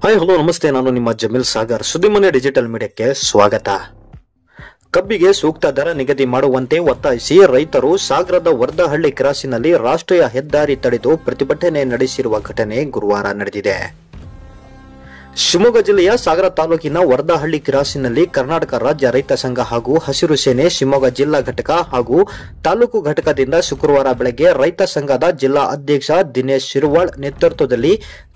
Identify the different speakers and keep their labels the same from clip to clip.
Speaker 1: Hi hello ನಮಸ್ತೆ, ನಾನು ನಿಮ್ಮ ಜಮೀಲ್ ಸಾಗರ್. ಸುದ್ದಿಮನೆ ಡಿಜಿಟಲ್ ಮೀಡಿಯಾಕ್ಕೆ ಸ್ವಾಗತ. ಕಬ್ಬಿಗೆ ಸೂಕ್ತ ದರ ನಿಗದಿ ಮಾಡುವಂತೆ ಒತ್ತಾಯಿಸಿ ರೈತರು ಸಾಗರದ ವರ್ದಹಳ್ಳಿ ಕ್ರಾಸಿನಲ್ಲಿ ರಾಷ್ಟ್ರೀಯ ಹೆದ್ದಾರಿ ತಡೆದು ಪ್ರತಿಭಟನೆ ನಡೆಸಿರುವ ಘಟನೆ ಗುರುವಾರ ನಡೆದಿದೆ. ಶಿವಮೊಗ್ಗ ಜಿಲ್ಲೆಯ ಸಾಗರ ತಾಲೂಕಿನ ವರ್ದಹಳ್ಳಿ ಕ್ರಾಸಿನಲ್ಲಿ ಕರ್ನಾಟಕ ರಾಜ್ಯ ರೈತ ಸಂಘ ಹಾಗೂ ಹಸಿರು ಸೇನೆ ಶಿವಮೊಗ್ಗ ಜಿಲ್ಲಾ ಘಟಕ ಹಾಗೂ ತಾಲೂಕು ಘಟಕದಿಂದ ಶುಕ್ರವಾರ ಬೆಳಗ್ಗೆ ರೈತ ಸಂಘದ ಜಿಲ್ಲಾ ಅಧ್ಯಕ್ಷ ದಿನೇಶ್ ಶಿರ್ವಾಳ್ ನೇತೃತ್ವದಲ್ಲಿ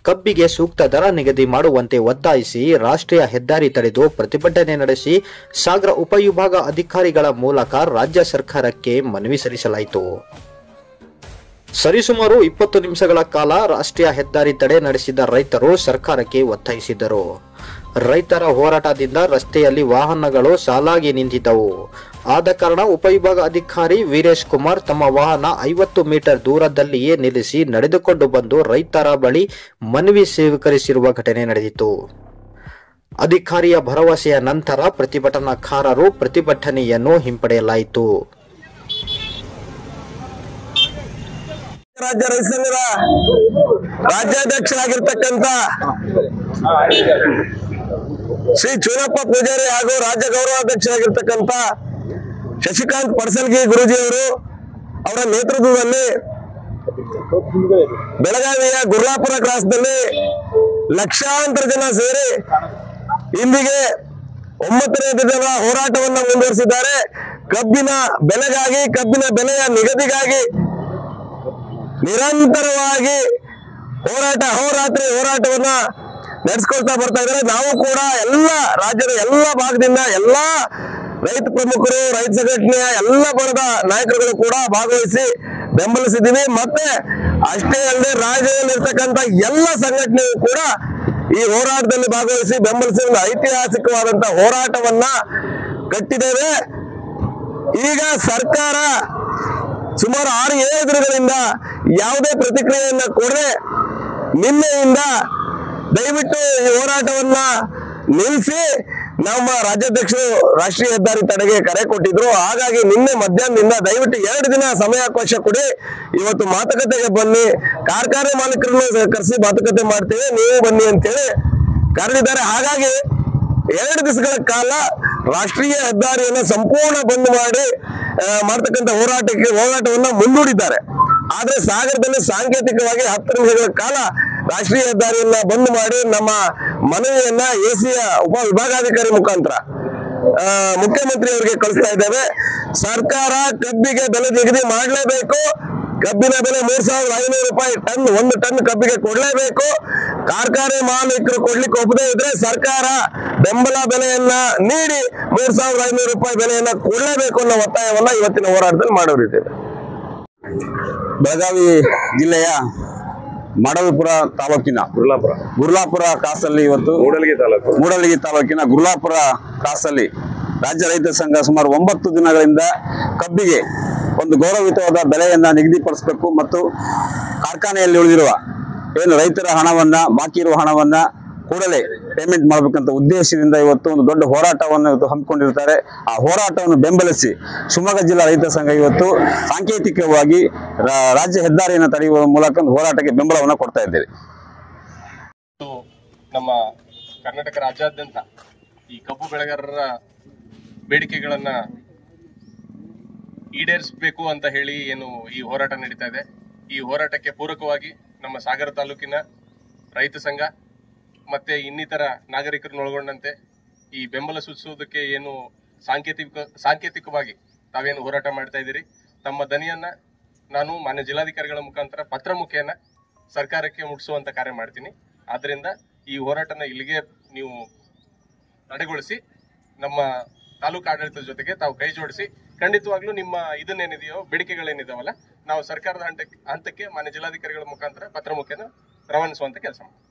Speaker 1: ಕಬ್ಬಿಗೆ ಸೂಕ್ತ ದರ ನಿಗದಿ ಮಾಡುವಂತೆ ಒತ್ತಾಯಿಸಿ ರಾಷ್ಟ್ರೀಯ ಹೆದ್ದಾರಿ ತಡೆದು ಪ್ರತಿಭಟನೆ ನಡೆಸಿ ಸಾಗರ ಉಪವಿಭಾಗ ಅಧಿಕಾರಿಗಳ ಮೂಲಕ ರಾಜ್ಯ ಸರ್ಕಾರಕ್ಕೆ ಮನವಿ ಸಲ್ಲಿಸಲಾಯಿತು. ಸರಿಸುಮಾರು 20 ನಿಮಿಷಗಳ ಕಾಲ ರಾಷ್ಟ್ರೀಯ ಹೆದ್ದಾರಿ ತಡೆ ನಡೆಸಿದ ರೈತರು ಸರ್ಕಾರಕ್ಕೆ ಒತ್ತಾಯಿಸಿದರು. ರೈತರ ಹೋರಾಟದಿಂದ ರಸ್ತೆಯಲ್ಲಿ ವಾಹನಗಳು ಸಾಲಾಗಿ ನಿಂತಿದ್ದವು. ಆದ ಕಾರಣ ಉಪವಿಭಾಗ ಅಧಿಕಾರಿ ವೀರೇಶ್ ಕುಮಾರ್ ತಮ್ಮ ವಾಹನ 50 ಮೀಟರ್ ದೂರದಲ್ಲಿಯೇ ನಿಲ್ಲಿಸಿ ನಡೆದುಕೊಂಡು ಬಂದು ರೈತರ ಬಳಿ ಮನವಿ ಸ್ವೀಕರಿಸಿರುವ ಘಟನೆ ನಡೆದಿತ್ತು. ಅಧಿಕಾರಿಯ ಭರವಸೆಯ ನಂತರ ಪ್ರತಿಭಟನಾಕಾರರು ಪ್ರತಿಭಟನೆಯನ್ನು ಹಿಂಪಡೆಯಲಾಯಿತು.
Speaker 2: ರಾಜ್ಯ ರೈತ ಸಂಘದ ರಾಜ್ಯಾಧ್ಯಕ್ಷರಾಗಿರ್ತಕ್ಕಂಥ ಶ್ರೀ ಚೂನಪ್ಪ ಪೂಜಾರಿ ಹಾಗೂ ರಾಜ್ಯ ಗೌರವಾಧ್ಯಕ್ಷರಾಗಿರ್ತಕ್ಕಂಥ ಶಶಿಕಾಂತ್ ಪಡ್ಸಲ್ಗಿ ಗುರೂಜಿಯವರು ಅವರ ನೇತೃತ್ವದಲ್ಲಿ ಬೆಳಗಾವಿಯ ಗುರ್ಲಾಪುರ ಕ್ರಾಸ್ನಲ್ಲಿ ಲಕ್ಷಾಂತರ ಜನ ಸೇರಿ ಇಂದಿಗೆ 9ನೇ ದಿನದ ಹೋರಾಟವನ್ನು ಮುಂದುವರಿಸಿದ್ದಾರೆ. ಕಬ್ಬಿನ ಬೆಲೆಗಾಗಿ, ಕಬ್ಬಿನ ಬೆಲೆಯ ನಿಗದಿಗಾಗಿ ನಿರಂತರವಾಗಿ ಅಹೋರಾತ್ರಿ ಹೋರಾಟವನ್ನ ನಡೆಸ್ಕೊಳ್ತಾ ಬರ್ತಾ ಇದ್ದಾರೆ. ನಾವು ಕೂಡ ರಾಜ್ಯದ ಎಲ್ಲ ಭಾಗದಿಂದ ಎಲ್ಲ ರೈತ ಪ್ರಮುಖರು, ರೈತ ಸಂಘಟನೆಯ ಎಲ್ಲ ಬಣದ ನಾಯಕರುಗಳು ಕೂಡ ಭಾಗವಹಿಸಿ ಬೆಂಬಲಿಸಿದ್ದೀವಿ. ಮತ್ತೆ ಅಷ್ಟೇ ಅಲ್ಲದೆ ರಾಜ್ಯದಲ್ಲಿರ್ತಕ್ಕಂಥ ಎಲ್ಲ ಸಂಘಟನೆಯು ಕೂಡ ಈ ಹೋರಾಟದಲ್ಲಿ ಭಾಗವಹಿಸಿ ಬೆಂಬಲಿಸಿ ಒಂದು ಐತಿಹಾಸಿಕವಾದಂತಹ ಹೋರಾಟವನ್ನ ಕಟ್ಟಿದ್ದೇವೆ. ಈಗ ಸರ್ಕಾರ ಸುಮಾರು 6-7 ದಿನಗಳಿಂದ ಯಾವುದೇ ಪ್ರತಿಕ್ರಿಯೆಯನ್ನ ಕೊಡದೆ ನಿನ್ನೆಯಿಂದ ದಯವಿಟ್ಟು ಈ ಹೋರಾಟವನ್ನ ನಿಲ್ಲಿಸಿ ನಮ್ಮ ರಾಜ್ಯಾಧ್ಯಕ್ಷರು ರಾಷ್ಟ್ರೀಯ ಹೆದ್ದಾರಿ ತಡೆಗೆ ಕರೆ ಕೊಟ್ಟಿದ್ರು. ಹಾಗಾಗಿ ನಿನ್ನೆ ಮಧ್ಯಾಹ್ನದಿಂದ ದಯವಿಟ್ಟು 2 ದಿನ ಸಮಯಾವಕಾಶ ಕೊಡಿ, ಇವತ್ತು ಮಾತುಕತೆಗೆ ಬನ್ನಿ, ಕಾರ್ಖಾನೆ ಮಾಲೀಕರನ್ನು ಕರೆಸಿ ಮಾತುಕತೆ ಮಾಡ್ತೇವೆ, ನೀವು ಬನ್ನಿ ಅಂತೇಳಿ ಕರೆದಿದ್ದಾರೆ. ಹಾಗಾಗಿ 2 ದಿವಸಗಳ ಕಾಲ ರಾಷ್ಟ್ರೀಯ ಹೆದ್ದಾರಿಯನ್ನು ಸಂಪೂರ್ಣ ಬಂದ್ ಮಾಡಿ ಮಾಡ್ತಕ್ಕಂಥ ಹೋರಾಟವನ್ನ ಮುಂದೂಡಿದ್ದಾರೆ. ಆದ್ರೆ ಸಾಗರದಲ್ಲಿ ಸಾಂಕೇತಿಕವಾಗಿ 10 ನಿಮಿಷಗಳ ಕಾಲ ರಾಷ್ಟ್ರೀಯ ಹೆದ್ದಾರಿಯನ್ನ ಬಂದ್ ಮಾಡಿ ನಮ್ಮ ಮನವಿಯನ್ನ ಎಸಿಯ ಉಪವಿಭಾಗಾಧಿಕಾರಿ ಮುಖಾಂತರ ಮುಖ್ಯಮಂತ್ರಿ ಅವರಿಗೆ ಕಳಿಸ್ತಾ ಇದ್ದೇವೆ. ಸರ್ಕಾರ ಕಬ್ಬಿಗೆ ಬೆಲೆ ನಿಗದಿ ಮಾಡಲೇಬೇಕು. ಕಬ್ಬಿನ ಬೆಲೆ 3,500 ರೂಪಾಯಿ ಟನ್, 1 ಟನ್ ಕಬ್ಬಿಗೆ ಕೊಡಲೇಬೇಕು. ಕಾರ್ಖಾನೆ ಮಾಲೀಕರು ಕೊಡ್ಲಿಕ್ಕೆ ಒಪ್ಪದೇ ಇದ್ರೆ ಸರ್ಕಾರ ಬೆಂಬಲ ಬೆಲೆಯನ್ನ ನೀಡಿ 3,500 ರೂಪಾಯಿ ಬೆಲೆಯನ್ನ ಕೊಡಲೇಬೇಕು ಅನ್ನೋ ಒತ್ತಾಯವನ್ನ ಇವತ್ತಿನ ಹೋರಾಟದಲ್ಲಿ ಮಾಡೋರಿದ್ದೇವೆ. ಬೆಳಗಾವಿ ಜಿಲ್ಲೆಯ ಮಾಡಲ್ಪುರ ತಾಲೂಕಿನ ಗುರ್ಲಾಪುರ ಕ್ರಾಸಲ್ಲಿ ಇವತ್ತು ಮೂಡಲಗಿ ತಾಲೂಕಿನ ಗುರ್ಲಾಪುರ ಕ್ರಾಸಲ್ಲಿ ರಾಜ್ಯ ರೈತ ಸಂಘ ಸುಮಾರು 9 ದಿನಗಳಿಂದ ಕಬ್ಬಿಗೆ ಒಂದು ಗೌರವಯುತವಾದ ಬೆಲೆಯನ್ನ ನಿಗದಿಪಡಿಸಬೇಕು ಮತ್ತು ಕಾರ್ಖಾನೆಯಲ್ಲಿ ಉಳಿದಿರುವ ಏನು ರೈತರ ಹಣವನ್ನ, ಬಾಕಿ ಇರುವ ಹಣವನ್ನ ಕೂಡಲೇ ಪೇಮೆಂಟ್ ಮಾಡಬೇಕಂತ ಉದ್ದೇಶದಿಂದ ಇವತ್ತು ಒಂದು ದೊಡ್ಡ ಹೋರಾಟವನ್ನು ಇವತ್ತು ಹಮ್ಮಿಕೊಂಡಿರ್ತಾರೆ. ಆ ಹೋರಾಟವನ್ನು ಬೆಂಬಲಿಸಿ ಶಿವಮೊಗ್ಗ ಜಿಲ್ಲಾ ರೈತ ಸಂಘ ಇವತ್ತು ಸಾಂಕೇತಿಕವಾಗಿ ರಾಜ್ಯ ಹೆದ್ದಾರಿಯನ್ನು ತಡೆಯುವ ಮೂಲಕ ಒಂದು ಹೋರಾಟಕ್ಕೆ ಬೆಂಬಲವನ್ನು ಕೊಡ್ತಾ ಇದ್ದೇವೆ.
Speaker 3: ನಮ್ಮ ಕರ್ನಾಟಕ ರಾಜ್ಯಾದ್ಯಂತ ಈ ಕಬ್ಬು ಬೆಳೆಗಾರರ ಬೇಡಿಕೆಗಳನ್ನ ಈಡೇರಿಸಬೇಕು ಅಂತ ಹೇಳಿ ಏನು ಈ ಹೋರಾಟ ನಡೀತಾ ಇದೆ. ಈ ಹೋರಾಟಕ್ಕೆ ಪೂರಕವಾಗಿ ನಮ್ಮ ಸಾಗರ ತಾಲೂಕಿನ ರೈತ ಸಂಘ ಮತ್ತೆ ಇನ್ನಿತರ ನಾಗರಿಕರನ್ನು ಒಳಗೊಂಡಂತೆ ಈ ಬೆಂಬಲ ಸೂಚಿಸುವುದಕ್ಕೆ ಏನು ಸಾಂಕೇತಿಕವಾಗಿ ತಾವೇನು ಹೋರಾಟ ಮಾಡ್ತಾ ಇದ್ದೀರಿ, ತಮ್ಮ ದನಿಯನ್ನ ನಾನು ಮಾನ್ಯ ಜಿಲ್ಲಾಧಿಕಾರಿಗಳ ಮುಖಾಂತರ ಪತ್ರ ಮುಖೇನ ಸರ್ಕಾರಕ್ಕೆ ಮುಟ್ಟಿಸುವಂತ ಕಾರ್ಯ ಮಾಡ್ತೀನಿ. ಆದ್ರಿಂದ ಈ ಹೋರಾಟನ ಇಲ್ಲಿಗೆ ನೀವು ತಡೆಗೊಳಿಸಿ ನಮ್ಮ ತಾಲೂಕು ಆಡಳಿತದ ಜೊತೆಗೆ ತಾವು ಕೈ ಜೋಡಿಸಿ ಖಂಡಿತವಾಗ್ಲೂ ನಿಮ್ಮ ಇದನ್ನೇನಿದೆಯೋ ಬೇಡಿಕೆಗಳೇನಿದಾವಲ್ಲ ನಾವು ಸರ್ಕಾರದ ಹಂತಕ್ಕೆ ಮಾನ್ಯ ಜಿಲ್ಲಾಧಿಕಾರಿಗಳ ಮುಖಾಂತರ ಪತ್ರ ಮುಖೇನ ರವಾನಿಸುವಂತ ಕೆಲಸ ಮಾಡ್ತೀವಿ.